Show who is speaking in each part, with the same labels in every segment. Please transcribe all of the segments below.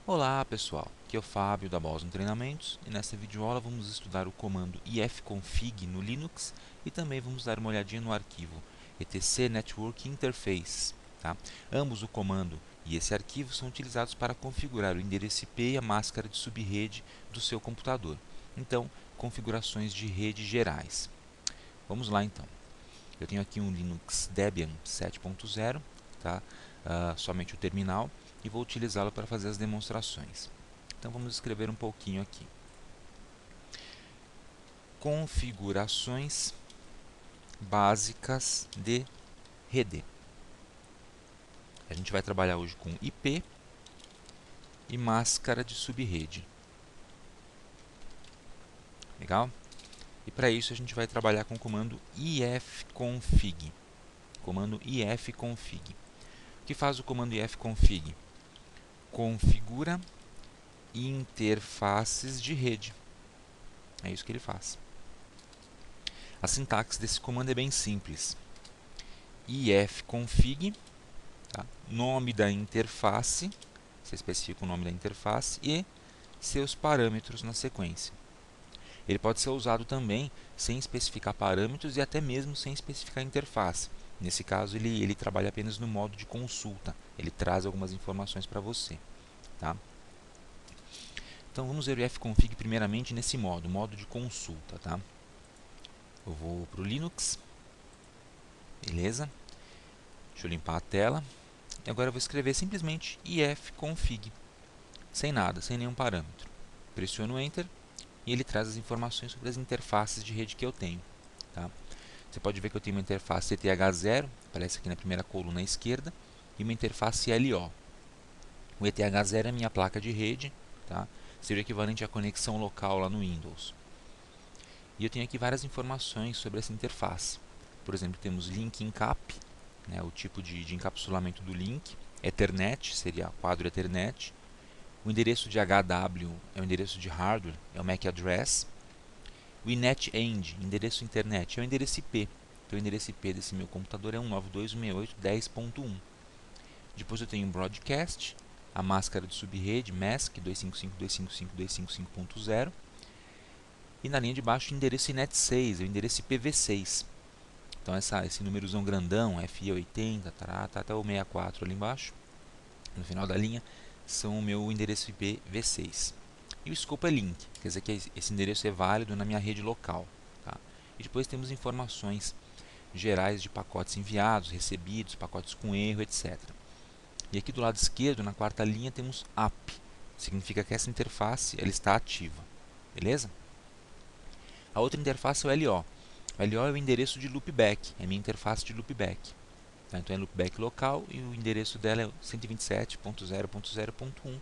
Speaker 1: Olá pessoal, aqui é o Fábio da Boston Treinamentos e nesta videoaula vamos estudar o comando ifconfig no Linux e também vamos dar uma olhadinha no arquivo etc network interface. Tá? Ambos o comando e esse arquivo são utilizados para configurar o endereço IP e a máscara de subrede do seu computador. Então, configurações de rede gerais. Vamos lá então. Eu tenho aqui um Linux Debian 7.0, tá? Somente o terminal, e vou utilizá-lo para fazer as demonstrações. Então vamos escrever um pouquinho aqui. Configurações básicas de rede. A gente vai trabalhar hoje com IP e máscara de subrede. Legal? E para isso a gente vai trabalhar com o comando ifconfig. Comando ifconfig. O que faz o comando ifconfig? Configura interfaces de rede. É isso que ele faz. A sintaxe desse comando é bem simples. ifconfig, tá? Nome da interface, você especifica o nome da interface e seus parâmetros na sequência. Ele pode ser usado também sem especificar parâmetros e até mesmo sem especificar interface. Nesse caso, ele trabalha apenas no modo de consulta. Ele traz algumas informações para você. Tá? Então, vamos ver o ifconfig primeiramente nesse modo de consulta. Tá? Eu vou para o Linux. Beleza? Deixa eu limpar a tela. E agora eu vou escrever simplesmente ifconfig. Sem nada, sem nenhum parâmetro. Pressiono Enter e ele traz as informações sobre as interfaces de rede que eu tenho. Tá? Você pode ver que eu tenho uma interface ETH0, aparece aqui na primeira coluna à esquerda, e uma interface LO. O ETH0 é a minha placa de rede, tá? Seria o equivalente à conexão local lá no Windows. E eu tenho aqui várias informações sobre essa interface. Por exemplo, temos link encap, né, o tipo de encapsulamento do link, Ethernet, seria quadro Ethernet, o endereço de HW é o endereço de hardware, é o MAC address, o inetend, endereço internet, é o endereço IP. Então, o endereço IP desse meu computador é 192.168.10.1. Depois eu tenho o broadcast, a máscara de subrede, mask 255.255.255.0. E na linha de baixo o endereço inet6, é o endereço IPv6. Então esse númerozão grandão, FE80, tá até o 64 ali embaixo, no final da linha, são o meu endereço IPv6. E o scope é link, quer dizer que esse endereço é válido na minha rede local. Tá? E depois temos informações gerais de pacotes enviados, recebidos, pacotes com erro, etc. E aqui do lado esquerdo, na quarta linha, temos app. Significa que essa interface ela está ativa. Beleza? A outra interface é o LO. O LO é o endereço de loopback, é a minha interface de loopback. Tá? Então é loopback local e o endereço dela é 127.0.0.1.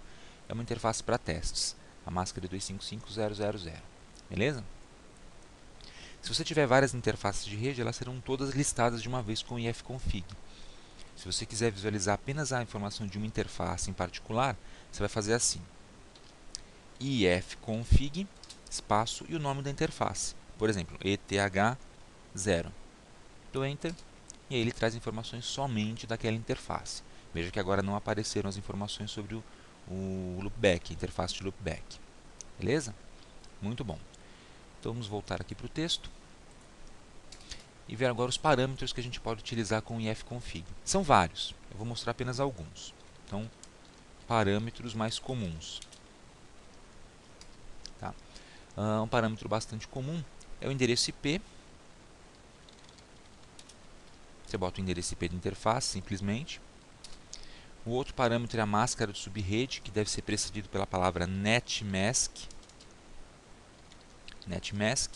Speaker 1: É uma interface para testes. A máscara é 255.0.0.0. Beleza? Se você tiver várias interfaces de rede, elas serão todas listadas de uma vez com o ifconfig. Se você quiser visualizar apenas a informação de uma interface em particular, você vai fazer assim: ifconfig, espaço e o nome da interface. Por exemplo, ETH0. Dou Enter e aí ele traz informações somente daquela interface. Veja que agora não apareceram as informações sobre o loopback, a interface de loopback. Beleza? Muito bom. Então vamos voltar aqui para o texto e ver agora os parâmetros que a gente pode utilizar com o ifconfig. São vários, eu vou mostrar apenas alguns. Então, parâmetros mais comuns. Tá? Um parâmetro bastante comum é o endereço IP. Você bota o endereço IP de interface, simplesmente. O outro parâmetro é a máscara de subrede, que deve ser precedido pela palavra netmask. Netmask.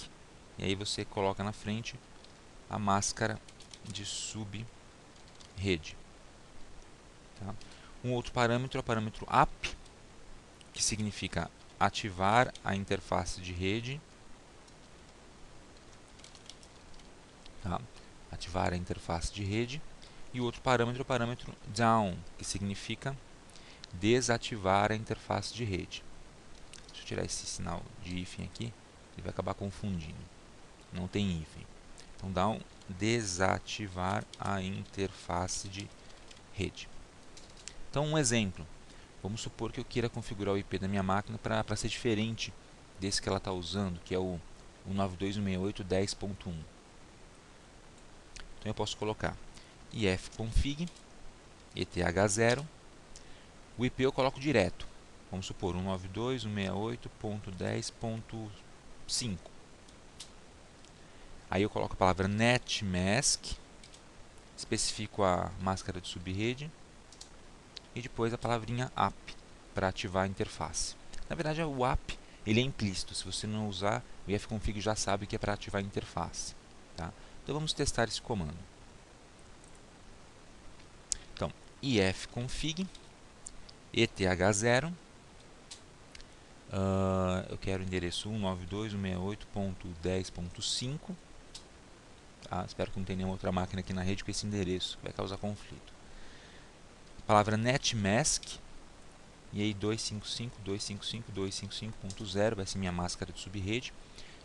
Speaker 1: E aí você coloca na frente a máscara de subrede. Tá? Um outro parâmetro é o parâmetro app, que significa ativar a interface de rede. Tá? Ativar a interface de rede. E o outro parâmetro é o parâmetro down, que significa desativar a interface de rede. Deixa eu tirar esse sinal de hífen aqui, ele vai acabar confundindo. Não tem hífen. Então, down, desativar a interface de rede. Então, um exemplo. Vamos supor que eu queira configurar o IP da minha máquina para ser diferente desse que ela está usando, que é o 192.168.10.1. Então eu posso colocar ifconfig eth0. O IP eu coloco direto. Vamos supor 192.168.10.5. Aí eu coloco a palavra netmask, especifico a máscara de subrede e depois a palavrinha app para ativar a interface. Na verdade, o app ele é implícito. Se você não usar, o ifconfig já sabe que é para ativar a interface. Tá? Então vamos testar esse comando. Então, ifconfig eth0. Eu quero o endereço 192.168.10.5. Espero que não tenha nenhuma outra máquina aqui na rede com esse endereço, que vai causar conflito. A palavra netmask, e aí 255.255.255.0 vai ser minha máscara de subrede.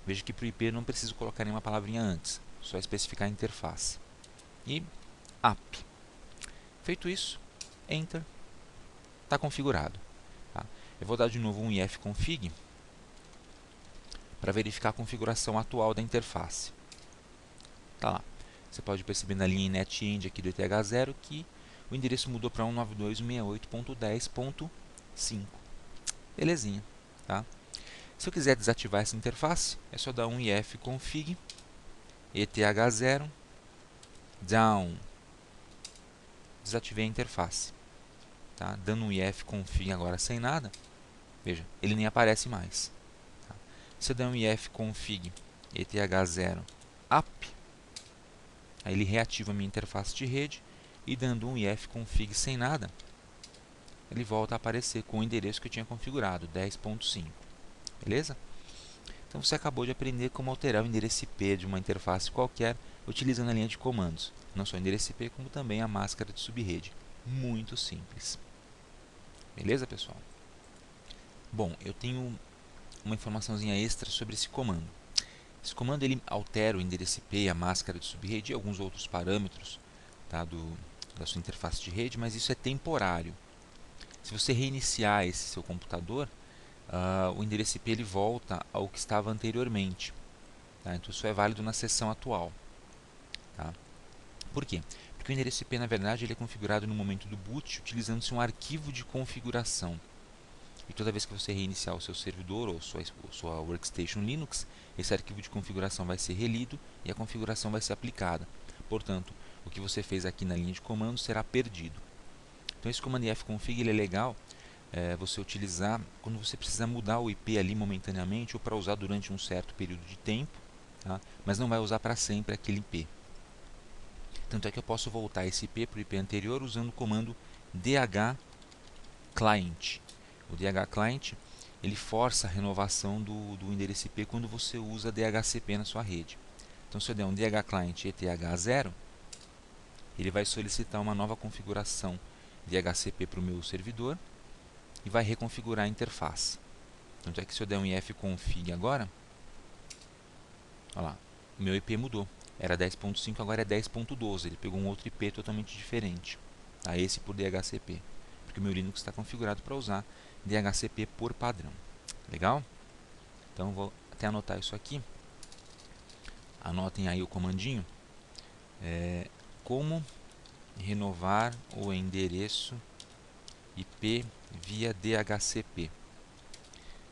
Speaker 1: Veja que para o IP eu não preciso colocar nenhuma palavrinha antes, só especificar a interface. E app. Feito isso, Enter. Está configurado. Tá? Eu vou dar de novo um ifconfig para verificar a configuração atual da interface. Tá lá. Você pode perceber na linha netend aqui do ETH0 que o endereço mudou para 192.168.10.5. Belezinha. Tá? Se eu quiser desativar essa interface, é só dar um ifconfig eth0 down. Desativei a interface. Tá? Dando um ifconfig agora sem nada, veja, ele nem aparece mais. Tá? Se eu der um ifconfig eth0 up, aí ele reativa a minha interface de rede e dando um ifconfig sem nada, ele volta a aparecer com o endereço que eu tinha configurado, 10.5. Beleza? Então você acabou de aprender como alterar o endereço IP de uma interface qualquer utilizando a linha de comandos. Não só o endereço IP, como também a máscara de subrede. Muito simples. Beleza, pessoal? Bom, eu tenho uma informaçãozinha extra sobre esse comando. Esse comando ele altera o endereço IP, a máscara de subrede e alguns outros parâmetros, tá, da sua interface de rede, mas isso é temporário. Se você reiniciar esse seu computador, o endereço IP ele volta ao que estava anteriormente. Tá? Então isso é válido na seção atual. Tá? Por quê? Porque o endereço IP, na verdade, ele é configurado no momento do boot utilizando-se um arquivo de configuração. E toda vez que você reiniciar o seu servidor ou sua workstation Linux, esse arquivo de configuração vai ser relido e a configuração vai ser aplicada. Portanto, o que você fez aqui na linha de comando será perdido. Então esse comando ifconfig ele é legal você utilizar quando você precisa mudar o IP ali momentaneamente ou para usar durante um certo período de tempo, tá? Mas não vai usar para sempre aquele IP. Tanto é que eu posso voltar esse IP para o IP anterior usando o comando dhclient. O dhclient ele força a renovação do endereço IP quando você usa DHCP na sua rede. Então, se eu der um dhclient eth0, ele vai solicitar uma nova configuração DHCP para o meu servidor e vai reconfigurar a interface. Tanto é que se eu der um ifconfig agora, olha lá, o meu IP mudou. Era 10.5, agora é 10.12. Ele pegou um outro IP totalmente diferente. Tá? Esse por DHCP. Porque o meu Linux está configurado para usar DHCP por padrão. Legal? Então vou até anotar isso aqui. Anotem aí o comandinho. Como renovar o endereço IP via DHCP.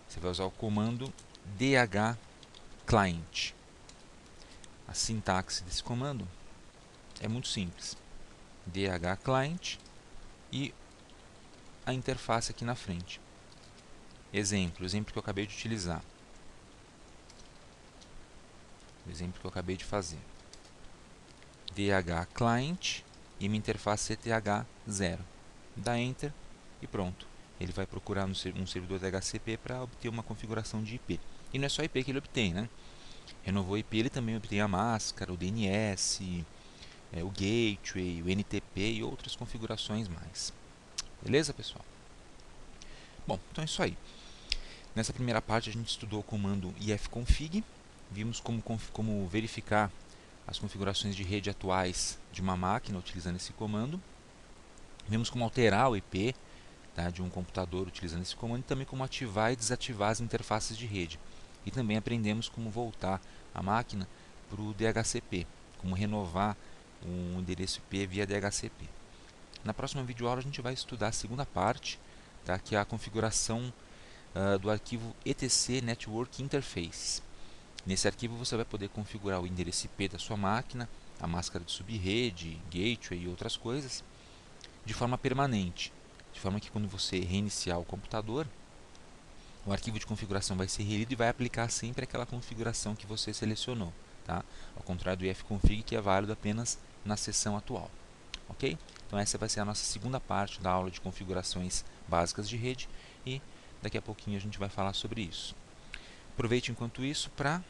Speaker 1: Você vai usar o comando dhclient. A sintaxe desse comando é muito simples. dhclient e a interface aqui na frente. Exemplo que eu acabei de utilizar. O exemplo que eu acabei de fazer. dhclient e minha interface eth0. Dá Enter e pronto. Ele vai procurar um servidor DHCP para obter uma configuração de IP. E não é só IP que ele obtém, né? Renovou IP, ele também obtém a máscara, o DNS, o gateway, o NTP e outras configurações mais. Beleza, pessoal? Bom, então é isso aí. Nessa primeira parte a gente estudou o comando ifconfig, vimos como verificar as configurações de rede atuais de uma máquina utilizando esse comando, vimos como alterar o IP tá, de um computador utilizando esse comando, e também como ativar e desativar as interfaces de rede. E também aprendemos como voltar a máquina para o DHCP, como renovar um endereço IP via DHCP. Na próxima videoaula a gente vai estudar a segunda parte, tá, que é a configuração do arquivo etc network interface. Nesse arquivo você vai poder configurar o endereço IP da sua máquina, a máscara de subrede, gateway e outras coisas, de forma permanente, de forma que quando você reiniciar o computador, o arquivo de configuração vai ser relido e vai aplicar sempre aquela configuração que você selecionou, tá? Ao contrário do ifconfig, que é válido apenas na seção atual. Ok? Então essa vai ser a nossa segunda parte da aula de configurações básicas de rede e daqui a pouquinho a gente vai falar sobre isso. Aproveite enquanto isso para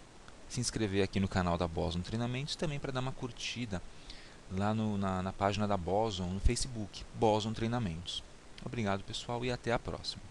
Speaker 1: se inscrever aqui no canal da Boson Treinamentos, também para dar uma curtida lá na página da Boson no Facebook, Boson Treinamentos. Obrigado pessoal e até a próxima.